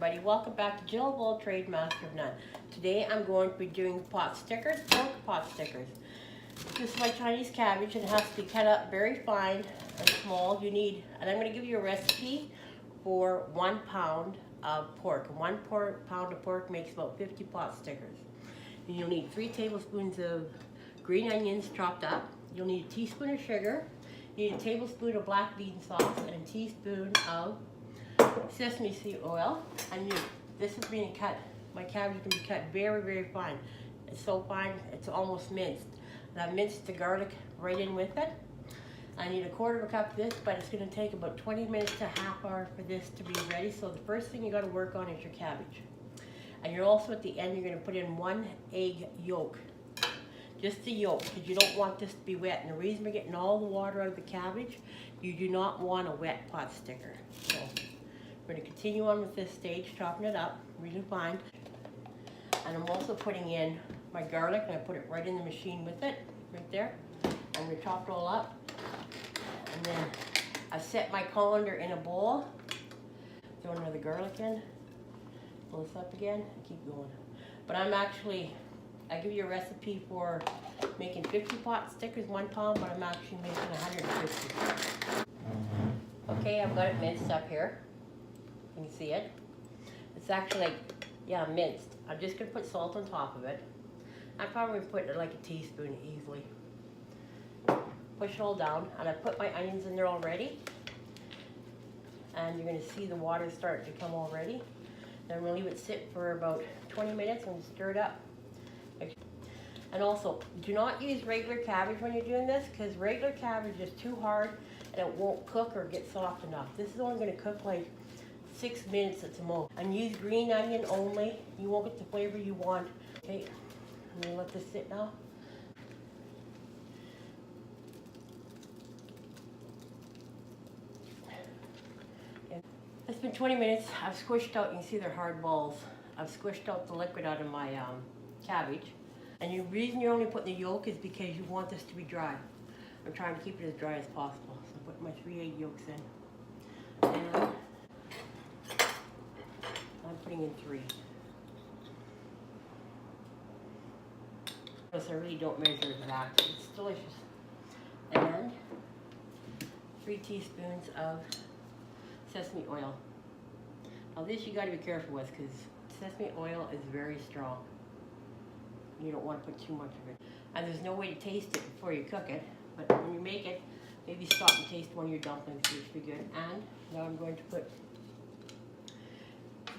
everybody, welcome back to Jill Bull, Trade Master of None. Today I'm going to be doing pot stickers, pork pot stickers. This is my Chinese cabbage and it has to be cut up very fine and small. And I'm going to give you a recipe for 1 pound of pork. And 1 pound of pork makes about 50 pot stickers. And you'll need 3 tablespoons of green onions chopped up. You'll need a teaspoon of sugar. You need a tablespoon of black bean sauce and a teaspoon of sesame seed oil. And this is being cut, my cabbage can be cut very, very fine. It's so fine, it's almost minced. And I minced the garlic right in with it. I need a 1/4 cup of this, but it's going to take about 20 minutes to half hour for this to be ready. So the first thing you got to work on is your cabbage. And you're also at the end, you're going to put in 1 egg yolk. Just the yolk, because you don't want this to be wet. And the reason we're getting all the water out of the cabbage, you do not want a wet pot sticker. So we're going to continue on with this stage, chopping it up really fine. And I'm also putting in my garlic, and I put it right in the machine with it, right there. I'm going to chop it all up. And then I set my colander in a bowl. Throw another garlic in. Pull this up again, and keep going. But I give you a recipe for making 50 pot stickers, 1 pound, but I'm actually making 150. Okay, I've got it minced up here. You can see it. It's actually minced. I'm just gonna put salt on top of it. I probably put like a teaspoon easily. Push it all down, and I put my onions in there already. And you're gonna see the water start to come already. Then I'm gonna leave it sit for about 20 minutes and stir it up. And also, do not use regular cabbage when you're doing this, because regular cabbage is too hard and it won't cook or get soft enough. This is only going to cook like 6 minutes at the most. And use green onion only. You won't get the flavor you want. Okay, I'm going to let this sit now. Okay. It's been 20 minutes. I've squished out, you can see they're hard balls. I've squished out the liquid out of my cabbage. And the reason you're only putting the yolk is because you want this to be dry. I'm trying to keep it as dry as possible. So I put my 3 egg yolks in. And I'm putting in 3. Because I really don't measure exactly. It's delicious. And 3 teaspoons of sesame oil. Now this you got to be careful with, because sesame oil is very strong. You don't want to put too much of it. And there's no way to taste it before you cook it. But when you make it, maybe stop and taste one of your dumplings, which would be good. And now I'm going to put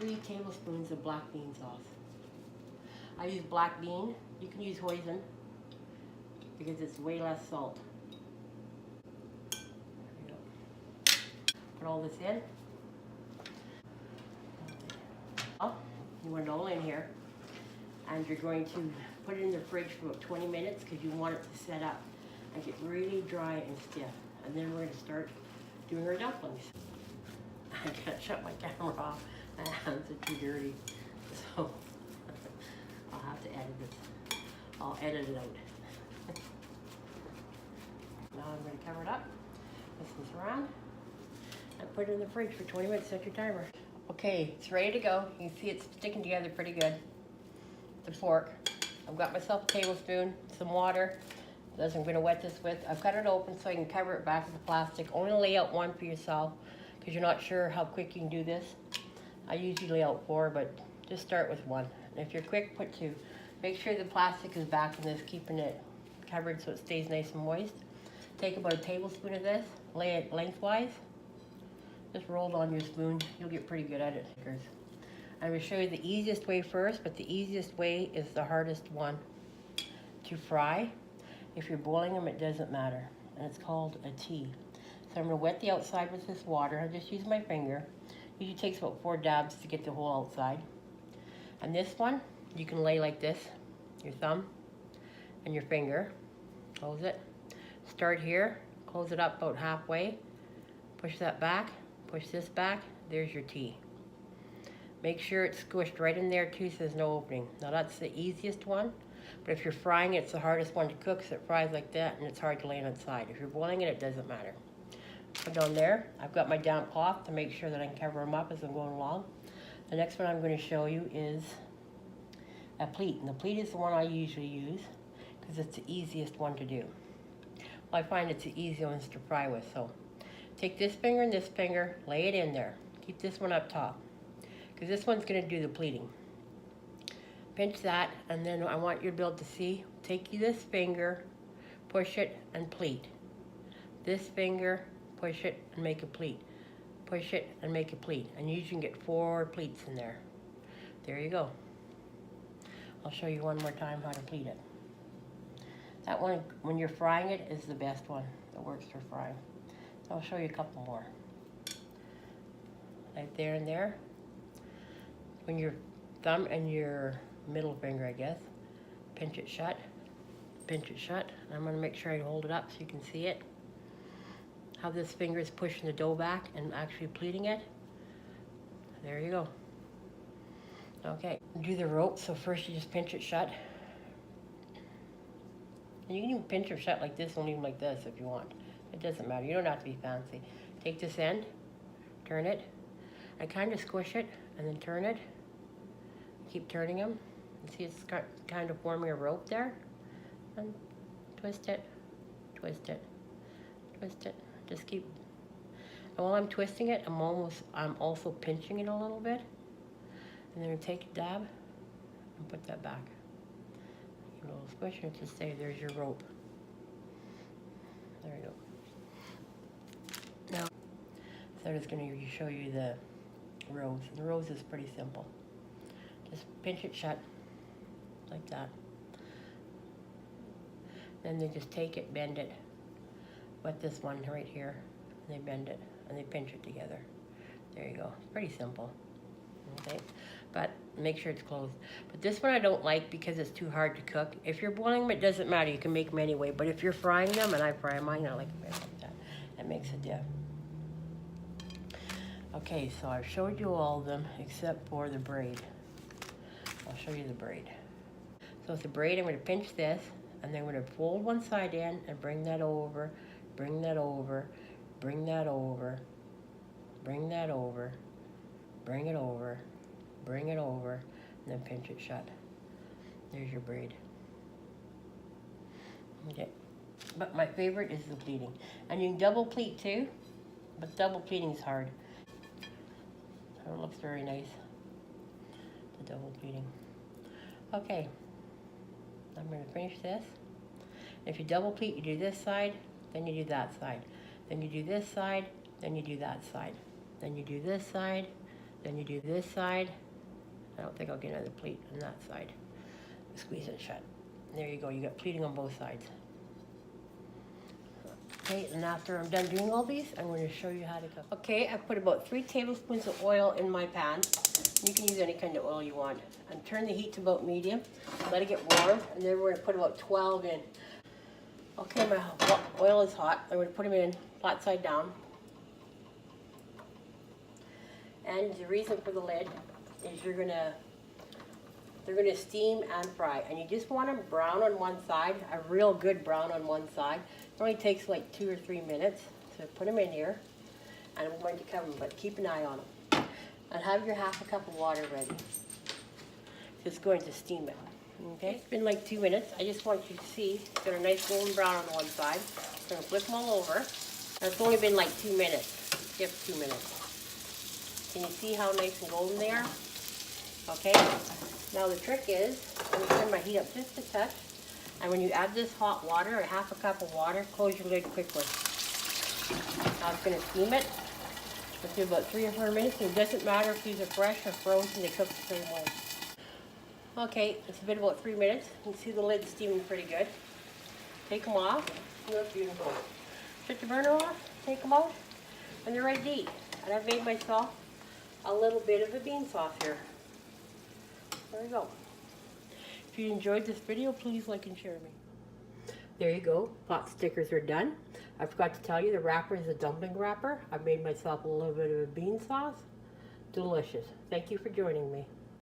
3 tablespoons of black bean sauce. I use black bean. You can use hoisin because it's way less salt. There you go. Put all this in. Oh, you want it all in here. And you're going to put it in the fridge for about 20 minutes because you want it to set up and get really dry and stiff. And then we're going to start doing our dumplings. I can't shut my camera off. My hands are too dirty. So I'll have to edit it. I'll edit it out. Now I'm going to cover it up. Twist this around. And put it in the fridge for 20 minutes. Set your timer. Okay, it's ready to go. You can see it's sticking together pretty good. The pork. I've got myself a tablespoon, some water. That's what I'm going to wet this with. I've cut it open so I can cover it back with the plastic. Only lay out 1 for yourself because you're not sure how quick you can do this. I usually lay out 4, but just start with 1. And if you're quick, put 2. Make sure the plastic is back in this, keeping it covered so it stays nice and moist. Take about a tablespoon of this, lay it lengthwise. Just roll it on your spoon. You'll get pretty good at it. I'm going to show you the easiest way first, but the easiest way is the hardest one to fry. If you're boiling them, it doesn't matter. And it's called a tea. So I'm going to wet the outside with this water. I just use my finger. Usually takes about 4 dabs to get the whole outside. And this one, you can lay like this, your thumb and your finger. Close it. Start here, close it up about halfway. Push that back, push this back. There's your tea. Make sure it's squished right in there too so there's no opening. Now that's the easiest one, but if you're frying it, it's the hardest one to cook so it fries like that and it's hard to lay on its side. If you're boiling it, it doesn't matter. Put it on there. I've got my damp cloth to make sure that I can cover them up as I'm going along. The next one I'm going to show you is a pleat. And the pleat is the one I usually use because it's the easiest one to do. Well, I find it's the easiest one to fry with. So take this finger and this finger, lay it in there. Keep this one up top because this one's going to do the pleating. Pinch that, and then I want you to be able to see, take this finger, push it, and pleat. This finger, push it, and make a pleat. Push it, and make a pleat. And you can get 4 pleats in there. There you go. I'll show you one more time how to pleat it. That one, when you're frying it, is the best one that works for frying. So I'll show you a couple more. Right there and there. When your thumb and your middle finger, I guess, pinch it shut. Pinch it shut. And I'm going to make sure I hold it up so you can see it. How this finger is pushing the dough back and actually pleating it. There you go. Okay, do the rope. So first you just pinch it shut. And you can even pinch it shut like this, or even like this if you want. It doesn't matter. You don't have to be fancy. Take this end, turn it, and kind of squish it, and then turn it. Keep turning them. You see it's kind of forming a rope there. And twist it, twist it, twist it. Just keep. And while I'm twisting it, I'm also pinching it a little bit. And then take a dab and put that back. Give it a little squish and just say, there's your rope. There you go. Now, so I'm just going to show you the rose. The rose is pretty simple. Just pinch it shut, like that. Then they just take it, bend it. With this one right here, and they bend it, and they pinch it together. There you go. It's pretty simple. Okay, but make sure it's closed. But this one I don't like because it's too hard to cook. If you're boiling them, it doesn't matter. You can make them anyway. But if you're frying them, and I fry mine, I like them like that. That makes a dip. Okay, so I've showed you all of them except for the braid. I'll show you the braid. So with the braid, I'm going to pinch this, and then I'm going to fold one side in and bring that over, bring that over, bring that over, bring that over, bring it over, bring it over, and then pinch it shut. There's your braid. Okay, but my favorite is the pleating. And you can double pleat too, but double pleating is hard. So it looks very nice, the double pleating. Okay, I'm going to finish this. If you double pleat, you do this side, then you do that side. Then you do this side, then you do that side. Then you do this side, then you do this side. I don't think I'll get another pleat on that side. Squeeze it shut. There you go, you got pleating on both sides. Okay, and after I'm done doing all these, I'm going to show you how to cook. Okay, I put about 3 tablespoons of oil in my pan. You can use any kind of oil you want. And turn the heat to about medium. Let it get warm, and then we're going to put about 12 in. Okay, my oil is hot. I'm going to put them in flat side down. And the reason for the lid is they're gonna steam and fry. And you just want them brown on one side, a real good brown on one side. It only takes like 2 or 3 minutes. So put them in here, and I'm going to cover them, but keep an eye on them. And have your half a cup of water ready. Just going to steam it. Okay, it's been like 2 minutes. I just want you to see it's got a nice golden brown on one side. I'm gonna flip them all over. And it's only been like 2 minutes. Skip 2 minutes. Can you see how nice and golden they are? Okay, now the trick is, I'm going to turn my heat up just a touch, and when you add this hot water, or half a cup of water, close your lid quickly. Now it's going to steam it. Let's do about 3 or 4 minutes, and it doesn't matter if these are fresh or frozen, they cook the same way. Okay, it's been about 3 minutes. You can see the lid steaming pretty good. Take them off. They look beautiful. Shut the burner off, take them out, and they're ready to eat. And I've made myself a little bit of a bean sauce here. There you go. If you enjoyed this video, please like and share me. There you go. Pot stickers are done. I forgot to tell you the wrapper is a dumpling wrapper. I've made myself a little bit of a bean sauce. Delicious. Thank you for joining me.